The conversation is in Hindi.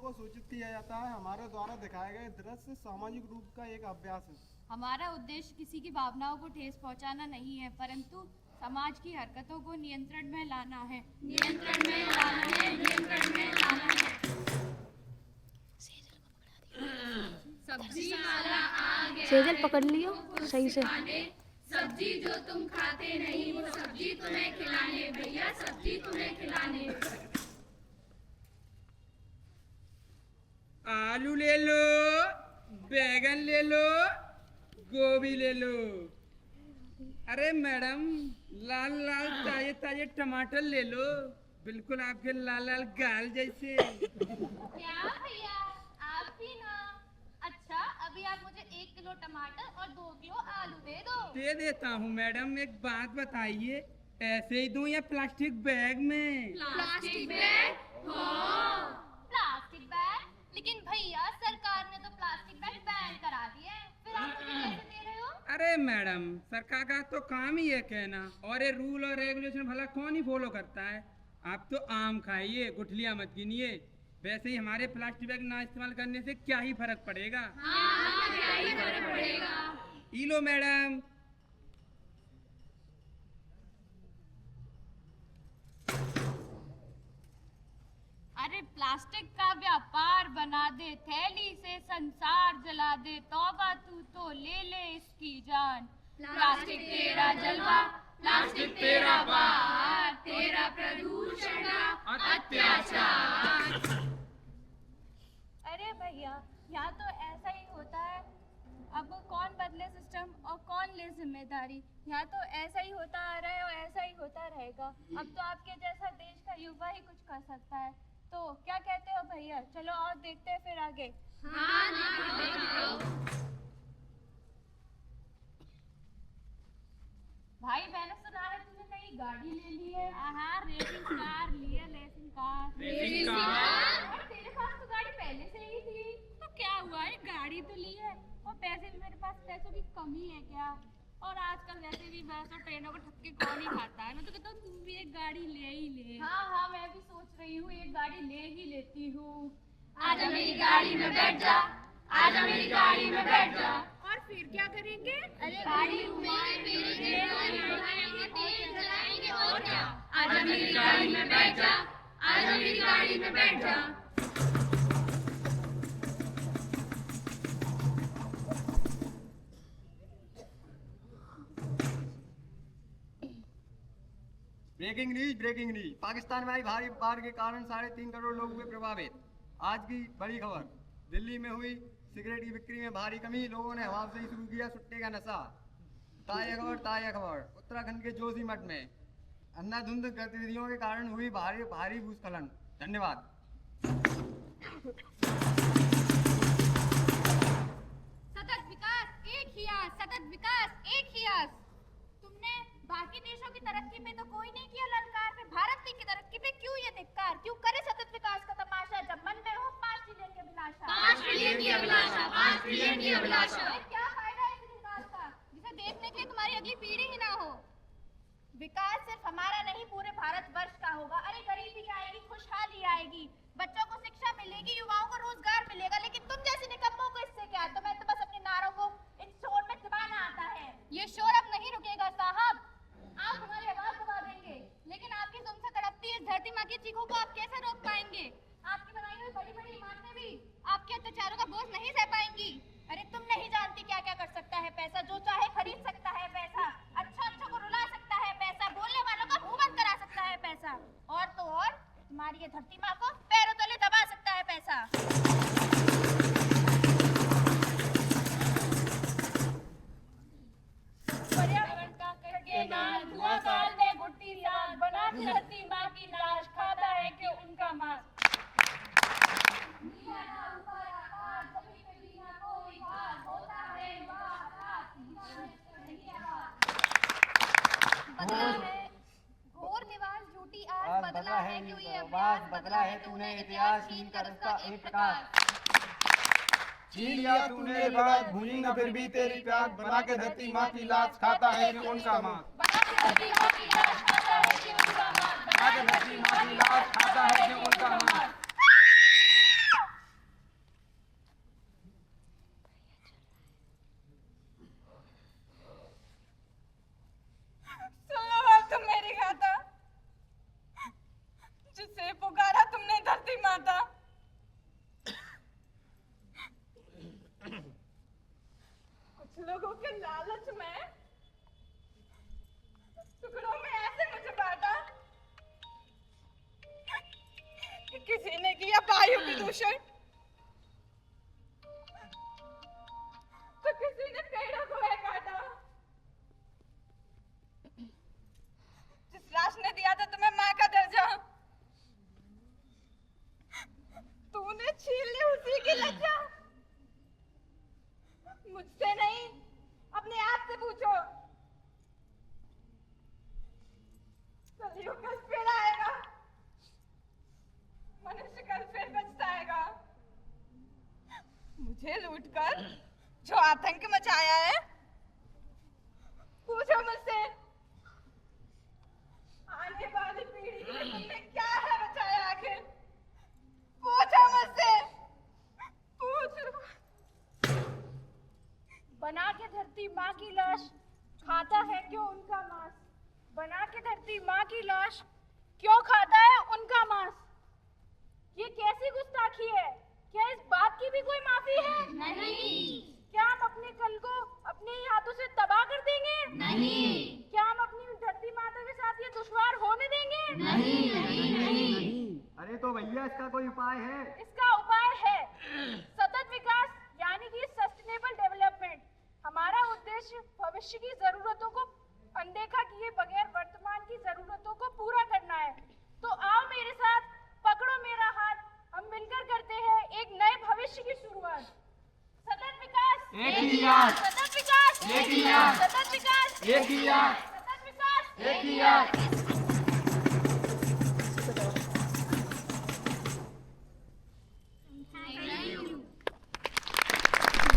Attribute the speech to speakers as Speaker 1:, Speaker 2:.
Speaker 1: को सूचित किया जाता है। हमारे द्वारा दिखाए गए दृश्य सामाजिक रूप का एक अभ्यास है।
Speaker 2: हमारा उद्देश्य किसी की भावनाओं को ठेस पहुंचाना नहीं है, परंतु समाज की हरकतों को नियंत्रण में लाना है।
Speaker 3: सब्जी वाला आ गया
Speaker 4: सेजल पकड़ लियो सही से।
Speaker 3: सब्जी जो तुम खाते नहीं वो सब्जी तुम्हें खिलाने, भैया सब्जी तुम्हें खिलाने।
Speaker 5: आलू ले लो, बैगन ले लो, गोभी ले लो। अरे मैडम, लाल लाल ताजे ताजे टमाटर ले लो, बिल्कुल आपके लाल लाल गाल जैसे।
Speaker 2: क्या भैया, आप भी ना? अच्छा, अभी आप मुझे 1 किलो टमाटर और 2 किलो आलू दे दो।
Speaker 5: दे देता हूँ मैडम। एक बात बताइए, ऐसे ही दूं या प्लास्टिक बैग में?
Speaker 3: Plastic bag? हाँ।
Speaker 2: Plastic bag? लेकिन भैया, सरकार ने तो प्लास्टिक बैग बैन करा दिए हैं, फिर आप मुझे कैसे दे रहे हो?
Speaker 5: अरे मैडम, सरकार का तो काम ही है कहना, और ये रूल और रेगुलेशन भला कौन ही फॉलो करता है। आप तो आम खाइए, गुठलियां मत गिनिए। वैसे ही हमारे प्लास्टिक बैग ना इस्तेमाल करने से क्या ही फर्क पड़ेगा।
Speaker 3: हाँ, क्या ही फर्क पड़ेगा।
Speaker 5: ई लो मैडम।
Speaker 2: अरे प्लास्टिक का व्यापार बना दे, थैली से संसार जला दे, तौबा तू तो ले ले इसकी जान।
Speaker 3: प्लास्टिक तेरा जलवा, प्लास्टिक तेरा बार, तेरा प्रदूषण का अत्याचार।
Speaker 2: अरे भैया, यहाँ तो ऐसा ही होता है। अब कौन बदले सिस्टम और कौन ले जिम्मेदारी। यहाँ तो ऐसा ही होता आ रहा है और ऐसा ही होता रहेगा। अब तो आपके जैसा देश का युवा ही कुछ कर सकता है। तो क्या कहते हो भैया, चलो और देखते हैं फिर आगे।
Speaker 3: हाँ, दिखाओ।
Speaker 2: भाई, मैंने सुना है तूने नई गाड़ी ले ली है। हाँ, रेसिंग कार ली है, रेसिंग कार।
Speaker 3: Racing car?
Speaker 2: और तेरे पास तो गाड़ी पहले से ही थी। तो क्या हुआ है, गाड़ी तो ली है और पैसे भी, मेरे पास पैसों की कमी है क्या? और आजकल वैसे भी बस और ट्रेनों को ठक्के कौन ही खाता है। मैं तो कहता हूँ तू भी एक गाड़ी ले ही ले। हाँ, मैं भी सोच रही हूँ एक गाड़ी ले ही लेती हूँ।
Speaker 3: आजा मेरी गाड़ी में बैठ जा, आजा मेरी गाड़ी में बैठ जा।
Speaker 2: और फिर क्या करेंगे?
Speaker 3: अरे गाड़ी में मेरे तेल लगाएंगे, तेल जलाएंगे और क्या। आजा मेरी गाड़ी में बैठ जा, आजा मेरी गाड़ी में बैठ जा।
Speaker 1: Breaking news. पाकिस्तान में आई भारी बाढ़ के कारण 3.5 करोड़ लोग हुए प्रभावित। आज की बड़ी खबर, दिल्ली में हुई सिगरेट की बिक्री में भारी कमी, लोगों ने हवा से ही शुरू किया सुट्टे का नशा। ताजा खबर, उत्तराखंड के जोशीमठ में अंधाधुंध गतिविधियों के कारण हुई भारी भूस्खलन। धन्यवाद।
Speaker 2: सतत विकास एक ही आस, सतत विकास एक ही आस। तुमने बाकी देशों की तरक्की पे तो कोई नहीं किया ललकार, पे भारत की तरक्की पे क्यों ये धिक्कार? क्यों करे सतत विकास का तमाशा, जब मन में हो 5 ट्रिलियन की अभिलाषा।
Speaker 3: 5 ट्रिलियन की अभिलाषा, 5 ट्रिलियन की अभिलाषा।
Speaker 2: क्या फायदा है इस विकास का, जिसे देखने के लिए तुम्हारी अगली पीढ़ी ही ना हो। विकास सिर्फ हमारा नहीं, पूरे भारतवर्ष का होगा। अरे गरीबी आएगी, खुशहाली आएगी, बच्चों को शिक्षा मिलेगी, युवाओं को रोजगार मिलेगा। लेकिन तुम जैसे निकम्मों को इससे क्या? तुम्हें तो बस अपने नारों को इन शोर में दबाना आता है। ये शोर अब नहीं रुकेगा साहब, आप हमारी आवाज दबा देंगे, लेकिन आपकी तुमसे तड़पती इस धरती माँ की चीखों को आप कैसे रोक पाएंगे? आपकी बनाई हुई बड़ी बड़ी इमारतें भी आपके अत्याचारों का बोझ नहीं सह पाएंगी। अरे तुम नहीं जानती क्या क्या कर सकता है पैसा, जो चाहे खरीद सकता है पैसा, अच्छा को रुला सकता है पैसा, बोलने वालों का मुंह बंद करा सकता है पैसा, और तो और तुम्हारी ये धरती माँ को पैरों तले दबा सकता है पैसा। पर्यावरण का करके नाश, धुआं डालने गुट्टी साग, बना धरती माँ की लाश, खाता है क्यों उनका मांस। बदला है घोर निवास, झूठी आस, बदला है क्यों ये अभ्यास, बदला है तूने इतिहास, छीन कर उसका एक प्रकाश।
Speaker 6: छीन लिया तूने बात, भूली न फिर भी तेरी प्यास, बना के धरती माँ की लाश, खाता है क्यों उनका मांस।
Speaker 2: बना के धरती माँ की लाश, खाता है क्यों उनका मांस,
Speaker 6: बना के धरती माँ की लाश, खाता है क्यों उनका मांस।
Speaker 2: के लालच में टुकड़ों में ऐसे मुझे बांटा कि किसी ने किया वायु प्रदूषण तो किसी ने पेड़ों को है काटा। जिस राष्ट्र ने दिया था तुम्हें माँ का दर्जा तूने छीन ली उसी की लज्जा। मुझसे नहीं अपने आप से पूछो कलयुग कल फिर आएगा मनुष्य कल फिर पछताएगा। मुझे लूटकर जो आतंक मचाया है पूछो मुझसे आने वाली पीढ़ी के लिए तुमने क्या है बचाया आखिर पूछो मुझसे पूछो।
Speaker 7: बना के धरती माँ की लाश खाता है क्यों उनका मांस। बना के धरती माँ की लाश क्यों खाता है उनका मांस। ये कैसी गुस्ताखी है। क्या इस बात की भी कोई माफी है?
Speaker 3: नहीं।
Speaker 7: क्या हम अपने कल को अपने ही हाथों से तबाह कर देंगे?
Speaker 3: नहीं।
Speaker 7: क्या हम अपनी धरती माता के साथ ये दुश्वार होने देंगे?
Speaker 3: नहीं।
Speaker 1: अरे तो भैया इसका कोई उपाय है?
Speaker 7: इसका उपाय है सतत विकास यानी कि सस्टेनेबल डेवलपमेंट। हमारा उद्देश्य भविष्य की जरूरतों को अनदेखा किए बगैर वर्तमान की जरूरतों को पूरा करना है। तो आओ मेरे साथ पकड़ो मेरा हाथ हम मिलकर करते हैं एक नए भविष्य की शुरुआत। सतत विकास
Speaker 6: एक ही याद।
Speaker 7: सतत विकास
Speaker 6: एक ही याद।
Speaker 7: सतत विकास
Speaker 6: एक ही याद।
Speaker 7: सतत विकास
Speaker 6: एक ही याद।